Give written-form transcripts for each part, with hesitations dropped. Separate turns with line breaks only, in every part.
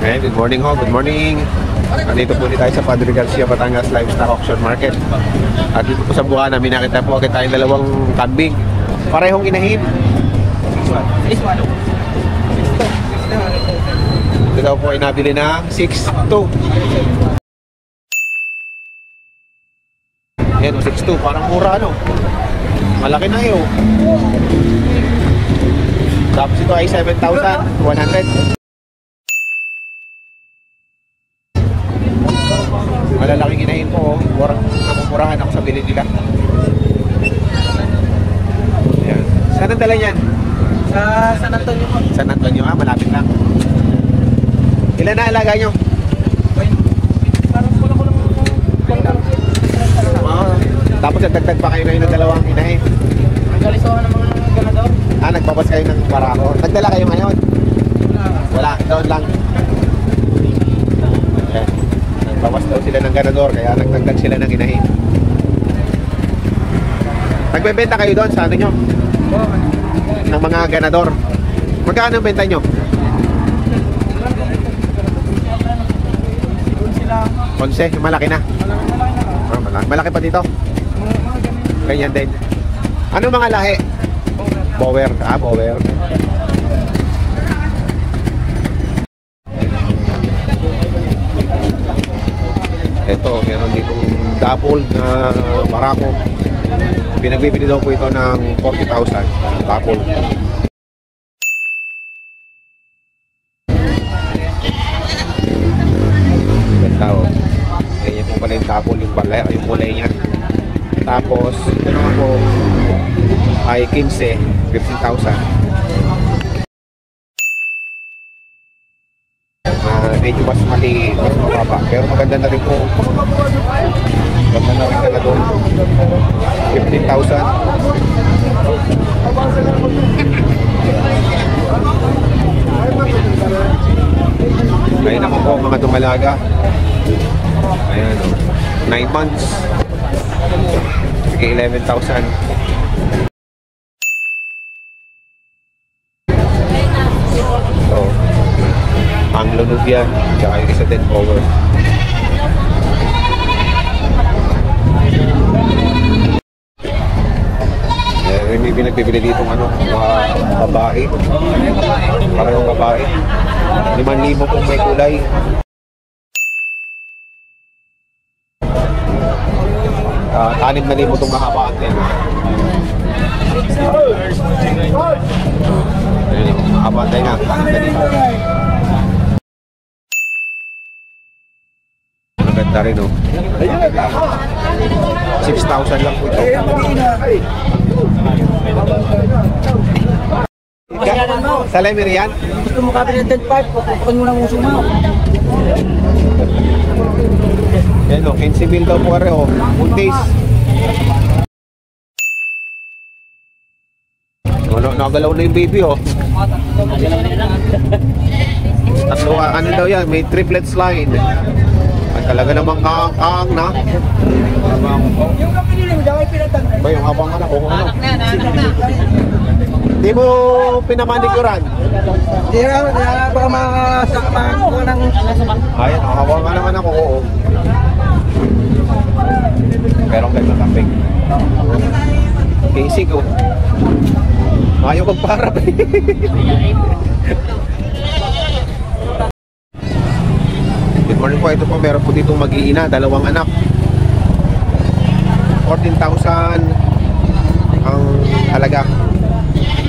Okay, good morning ho, good morning. Nandito po tayo sa Padre Garcia, Batangas Livestock Auction Market. At dito po sa Bukana, may nakita po agad tayong dalawang kambing. Parehong inahin. Ito daw po ay nabili ng 6'2". Yan, 6'2", parang mura ano. Malaki na yun. Tapos ito ay 7,100. Malalaking inahin po, namumurahan ako sa bilid nila. Ayan. Saan ang dala niyan?
Sa San Antonio po.
San Antonio, malapit lang. Ilan na alaga nyo?
Parang kulang-kulang.
Tapos nagdagdag pa kayo ngayon ng dalawang inahin.
Nagkalisuhan ng mga ganador.
Nagpapas kayo ng barako. Nagdala kayo ngayon? Wala, doon lang. Ayan. Nagpapas daw sila ng ganador, kaya nagdagdag sila ng inahin. Nagbebenta kayo doon sa ano nyo? Ng mga ganador. Magkano ang benta nyo? 11, malaki na. Malaki pa dito. Ganyan din. Ano mga lahi? Bower. Bower. Ito, meron ditong double na barako. Pinagbibili daw po ito ng 40,000. Double. Ganyan po pala yung double, yung kulay niya. Tapos, ito naman po ay 15,000. Medyo mas maliit, mas mababa. Pero maganda na rin po. Maganda na rin na doon. 15,000. Ngayon naman po mga dumalaga. Ayan o. 9 months. Sige, 11,000. So, ang lunod yan. Tsaka yung isa din over. May pinagbibili dito ano, mga babae. Parang babae. 5,000 kung may kulay. Tanim na libo itong mahabaan din. Mahabaan din nga. Maganda rin o. 6,000 lang po ito. Sa Lemirian?
Gusto mo kabili ng 10,500, pupukan mo ng uso mo.
Yan o, 15,000 daw po rin o. Buntis. Nagalaw na yung baby o. Tatlo, ano daw yan, may triplet slide. Ay talaga namang kaang na.
Yung kapilili mo, daway pinatanggal.
Ba yung habang anak o ano? Hindi mo pinamanikuran?
Hindi na, baka makasakman ko ng...
Ayan, habang anak anak o. Pero ang ganda kapig. Basic o. Ayaw kong parap eh. Good morning po, ito po meron po ditong mag-iina, dalawang anak. 14,000 ang halaga.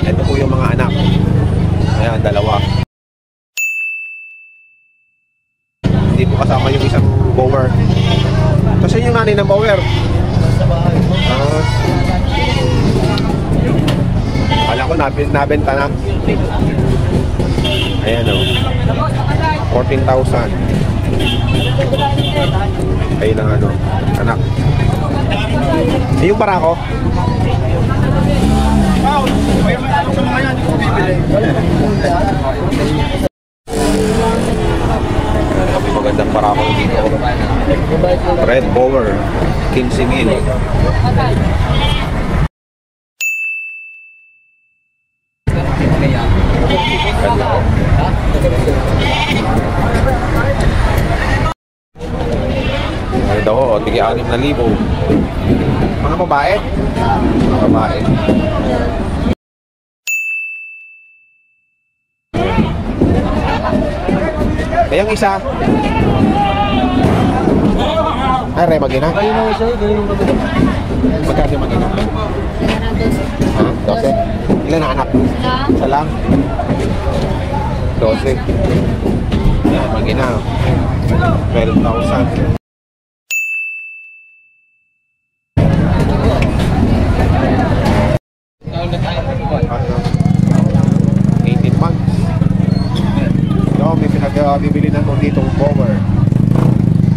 Ito po yung mga anak. Ayan, dalawa. Hindi po kasama yung isang bower. Kasi yung nanay ng bower. Kala ko nabenta na. Ayan o. 14,000. Ayun ang ano, anak. Yung barako. May magandang barako dito. Red Bower, 15,000. Oo, tigil 6,000. Mga babae? Mga babae. Kayang isa. Ay, re, mag-ina? Magkano mag-ina? Ha? 12? Ilan na anak? Isa lang? 12. Yan, mag-ina. 12,000. 18 months. So, may bibili na kung ditong power.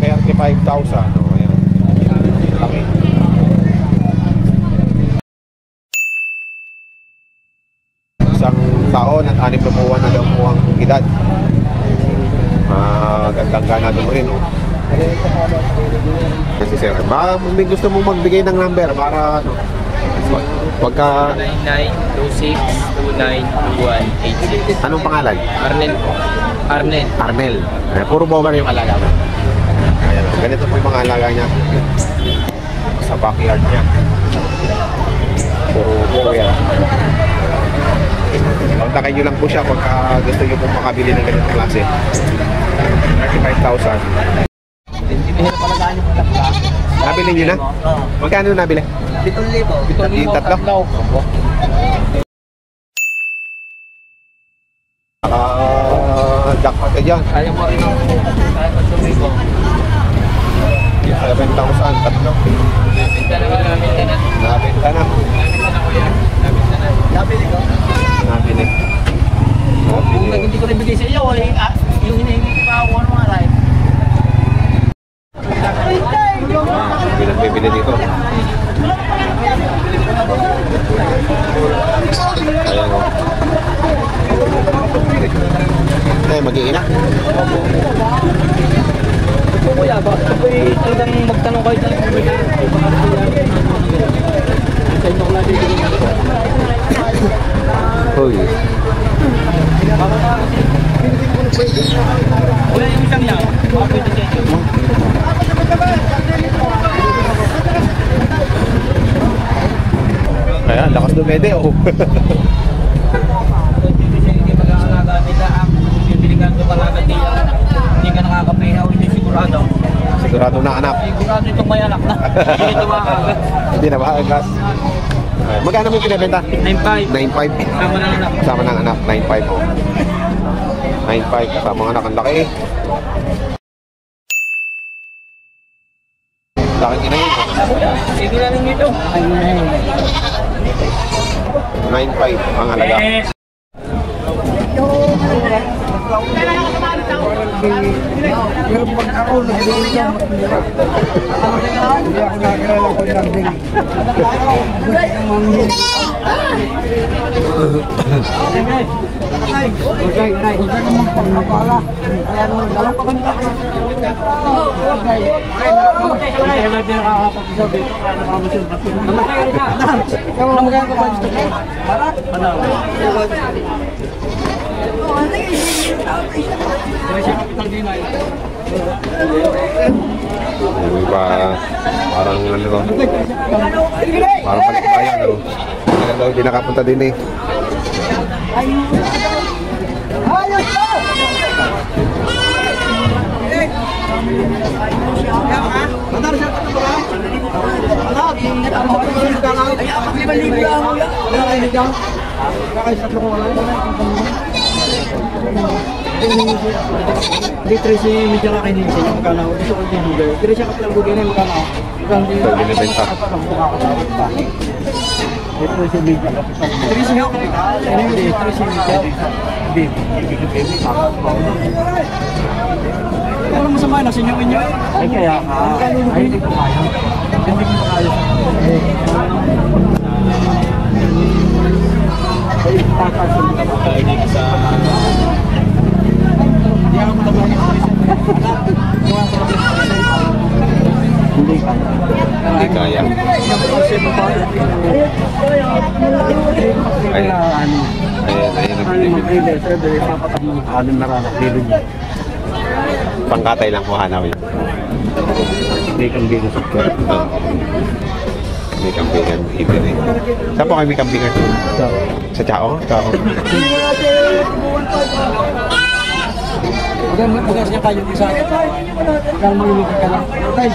35,000. O, ayan. Laki. Isang taon at 6 na buwan na daw po ang edad. Gandang gana doon rin, oh. Kasi sir, baka may gusto mong magbigay ng number para ano, pagka
9926292186.
anong pangalan?
Arnel po. Arnel.
Arnel. Puro bomber yung alaga mo. Ayan, ganito po yung mga alaga niya sa backyard niya. Puro bomber. Kontakin nyo lang po siya pagka gusto nyo pong makabili ng ganitong klase. 35,000. Nabili nyo na? Magkano nabili? 7,000. Yung tatlo? Jackpot ka dyan.
Kaya mo rin ako. Kaya mo sumigo.
7,000, tatlo.
Nabinta na.
Nabenta na.
Nabinta na kuya. Nabinta na. Nabili ko.
Nabili.
Kung hindi ko rin bigay sa iyo, yung hinihingi ko pa ako ano nga rin.
Bibili dito. Ayan o. Eh, mag-iina.
Kuya, bakit ko talagang magtanong kayo dyan? Sa inyo ko natin bigyan ko.
Hoy.
Wala yung isang yan. Baka pwede sa inyo.
Ayan, lakas dumede oh.
Hindi mag-aalaga nila ang pipiligan ko talaga nila. Hindi ka nakakapihaw, hindi sigurado.
Sigurado na anak.
Sigurado itong may anak na. Hindi ito makakagat.
Hindi na maagas. Magkano mo yung pinabenta?
9.5.
9.5.
Sama ng anak.
Kasama ng anak, 9.5 oh. 9.5 kasama ng anak, ang laki. Laking ina yun.
Sige na rin ito.
9.5 ang halaga.
Pero pag ako nagbili ka, hindi ako nakakilala ko ng bili. Okay, huwag ka naman pagkakala. Kaya naman, dalang pa kanila. Okay. Kaya natin nakakapagsabi. Namatay ka na. Namatay ka ba gusto ko? Ano?
Yung iba, parang ano to. Parang palikbayan ano. Kaya daw hindi nakapunta din eh.
Dito si medyo na kainin sa yung magkano. Gusto ko din hugay. Pero siya kapag hugay na yung magkano.
Ito, binibenta.
Dito si medyo. Dito si medyo. Dito si medyo. Walang masama na sa inyo inyo. Ay kaya ka. Ay hindi ko kaya. Hindi ko kaya. Ay tatasin ka ba sa hindi kaya.
Hindi kaya. Ayan. Ayan. Pangkatay lang mo hanap yun. May kambingan sa kaya. May kambingan ibili. Saan po kayo may kambingan? Sa Chao? Chao.
Bukas niya kayo isa. Kaya malulugan ka lang. Tay,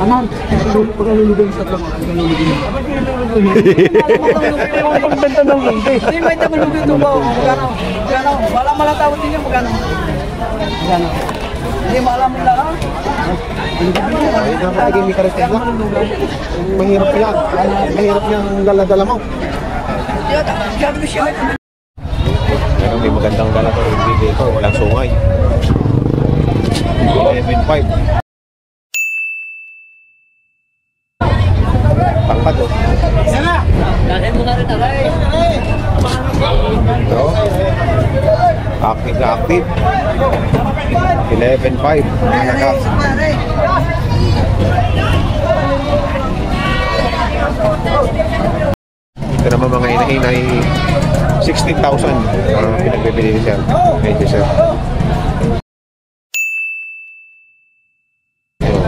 aman, pagkalulugan sa tatlo. Pagbenta ng lundi. Hindi, may tagalugin ito ba? Magkano? Wala malatawad din yung magkano. Magkano? Hindi maalam nila ha?
Napakaging may karistig na. Mahirap yan. Mahirap yung dala-dala mo. Pero may magandang dala ko. Hindi dito. Walang sungay. 11.5. Pangkat o. Ito. Active na active. 11.5. Nakakas. Ito naman mga inahin ay 16,000 pinagbibili ni Sir. Thank you, Sir.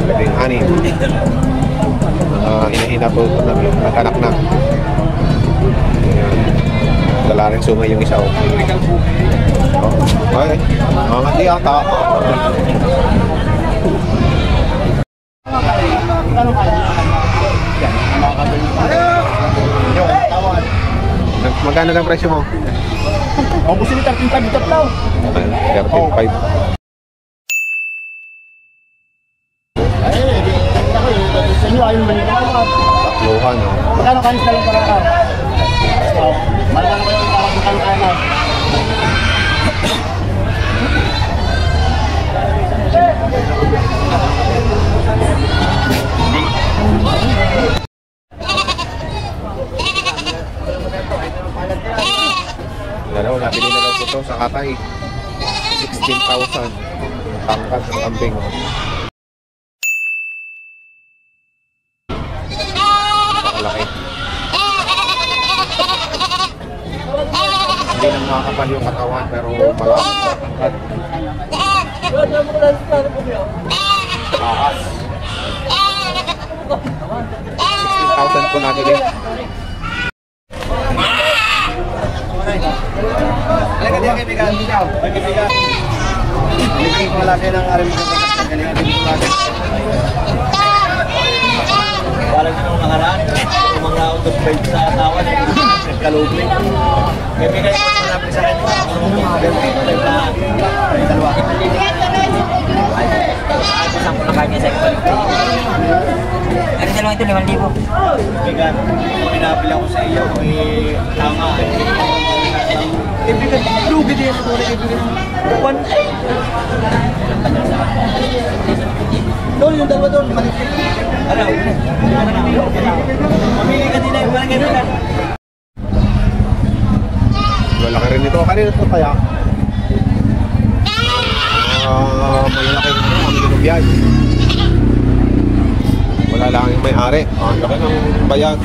Labing anim. Inahin na po nag-anak na. Dala rin sungay yung isa. Okay. Mga di ata. Magkano ang presyo mo?
Ang gusto ni 13.5 dito daw.
13.5.
Sa inyo ayaw naman ito.
Takluhan, no?
Magkano kayo sa lang para ka? Magkano kayo para magkano kayo na?
Dalaw, nabili na daw po ito sa Katay. 16,000. Tangkat ng kambing. Nakalaki. Hindi lang makakapal yung katawan pero malaki sa tangkat. Taas. 16,000 po nabili.
Halika din kaibigan. Kaibigan. Hindi ko malaki ng aram ko sa galingan din ko lagi. Wala na nung nakaraan. Mga out of bed sa atawan. Nagkalubling. Kaibigan ko malapit sa akin. Dalawa. Isang po na kanya sa ito. Ano dalawa ito? 5,000. Kaibigan, pinapila ko sa iyo. Tama. Kaibigan, lugi din ako na kaibigan. One. Doon yung dalawa doon. Ano? Mamili ka din na yung kaibigan.
Malaki rin ito. Kanina ito kaya? Malaki rin ito. Ang ginubyan. Wala lang yung may-ari. Ang laki ng bayag.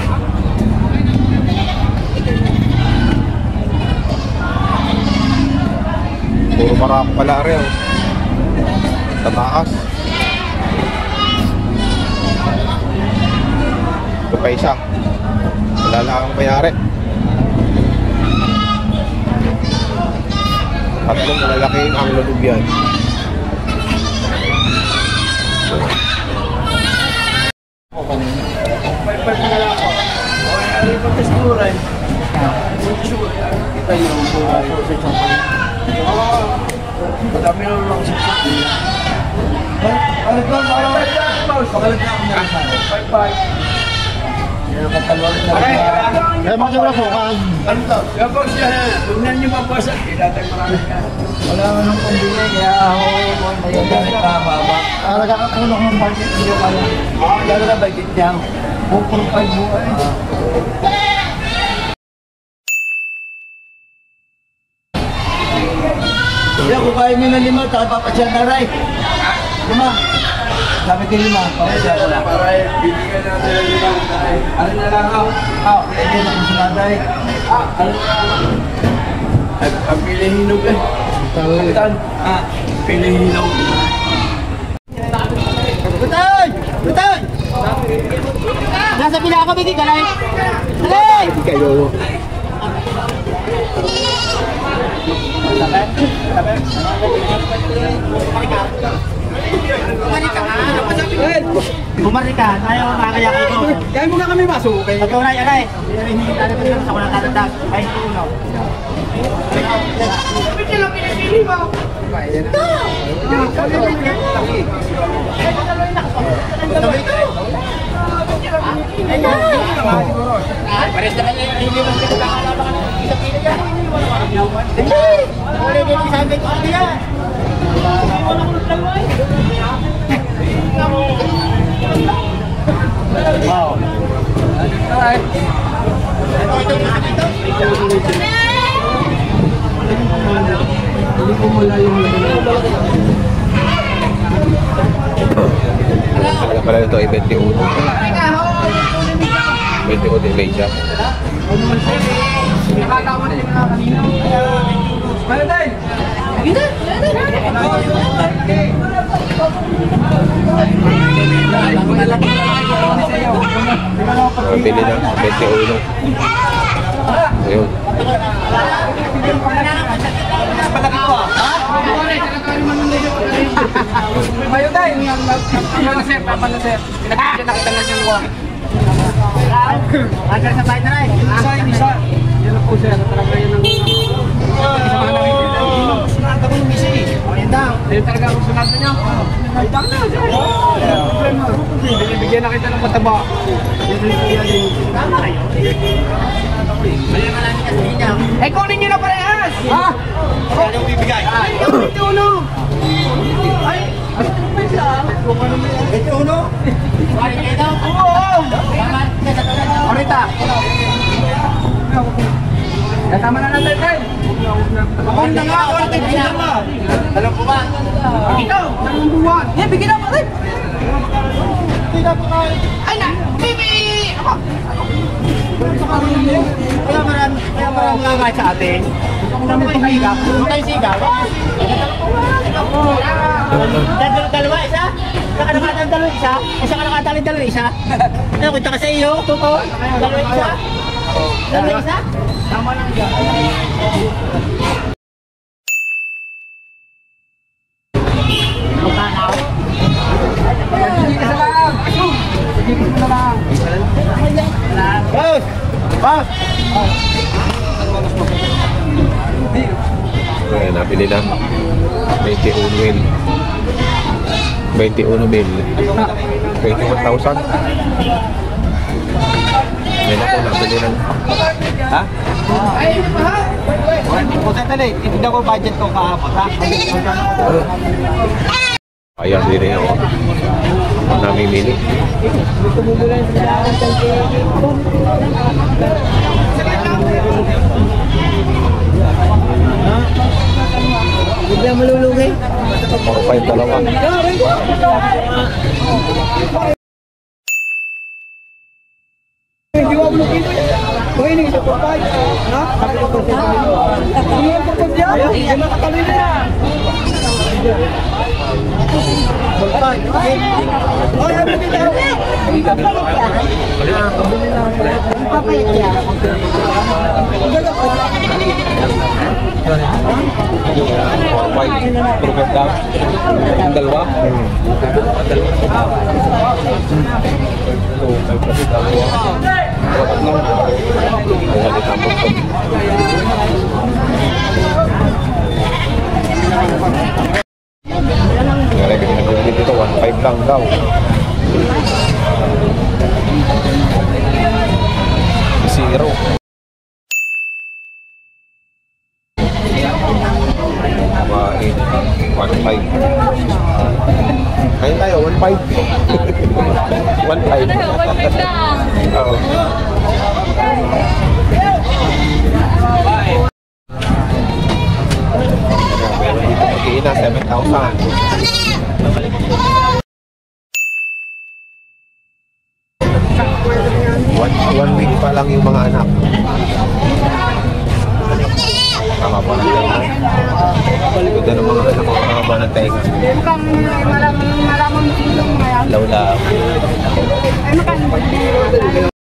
Puro barako pala rin. Sa taas. Ito pa isa. Wala lang ang may-ari. Tatlong malalaki ang lulubyan.
Madami na lang sa sakit. Ano ba? Pagalit na ako na sa 5-5. Yan ang katalwarin na. Kaya mga sa rasukan. Ano to? Kaya po siya na. Tugnan niyo mapasa. Ilatag marami ka. Wala nga nang pambili. Kaya ako mayroon ka baba. Nagkakakulong ng budget niyo kaya. Lalo na budget niya. 4.5 buhay. Kaya kung kaya nyo ng 5, taka papasyal na rin. 5. Sabi ko 5, papasyal ko lang. Para bibigyan natin ng 5. Ano na lang ako? Pwede na kung sinaday. Ano na lang? Ang pilihinog eh. Kapitan. Pilihinog. Kapitan! sa pinakabigay ka lang. Alay!
Hindi kayo.
Bumari ka, tayo makakaya kayo.
Kaya mo na kami masukay.
Patunay, aray. Hindi tayo sa kulang tatagdag. Ay, tuno. Pares na kanya yung hindi mo pinagkakalaban ka ng isang pili yan. Hindi! Wala din isang pili yan. Wow.
Hindi ko mula yung
Kaya pala ito ay 21. 21 may siya.
nakatawa na yung mga kanina. Ano tayo?
Pili na, 21. Ayun.
Mayo tayo. Paano sir? Pinagkakita nakita na siyang luwa.
Hanggang sa bahay na rin.
Isa. Yan na po sir. Talaga yun ang... Isamahan na rin. Sunada ko yung isa eh.
Ayun daw.
Ayun talaga ang sunada niya. Ay, dami na sir. Binibigyan na kita ng mataba.
Tama kayo. Ayun malaki kasi niya.
Eh, kunin niyo na parehas! Ha?
Anong bibigay?
Ay, ito uno! Ay!
Ito uno. Ay, kayo daw.
Oo!
Tama.
Orita! Tama na natin, Tay! Bakit na nga? Orita, bigyan na!
Alam ko ba?
Ikaw! Dalawang buwan! Eh, bigyan na pa, Tay! Ay na! Bibi! Ako!
Kaya marami nga kahit sa atin. Gusto ko naman itong sigaw. Gusto ko tayong sigaw. Dalawa, isa? Saka nakatang dalawa, isa? Saka nakatang dalawa, isa? Ano, kita ka sa iyo, totoo? Dalawa, isa? Dalawa, isa?
Tama lang dyan.
Magkakaw?
Sige ka sa lang! Sige ka sa lang!
Boss! Boss!
Ayan, napili na. 21 mil. 21 mil. 21,000. Ayan ako, napili na.
Ha? Kung saan tali, titignan ko budget ko kahapon, ha?
Ayan, din rin ako. Namimili.
Bigla malulugay.
4-5 dalawa. Ang dalawa? Dito 1.5 lang daw. Zero. Kumain. 1.5. Kain tayo, 1.5. 1.5. Oo. Meron dito mag-iina, 7,000. One week pa lang yung mga anak. Nakapa na tayo. Ganda ng mga anak ko, nakapa na tayo.
Mukhang malaman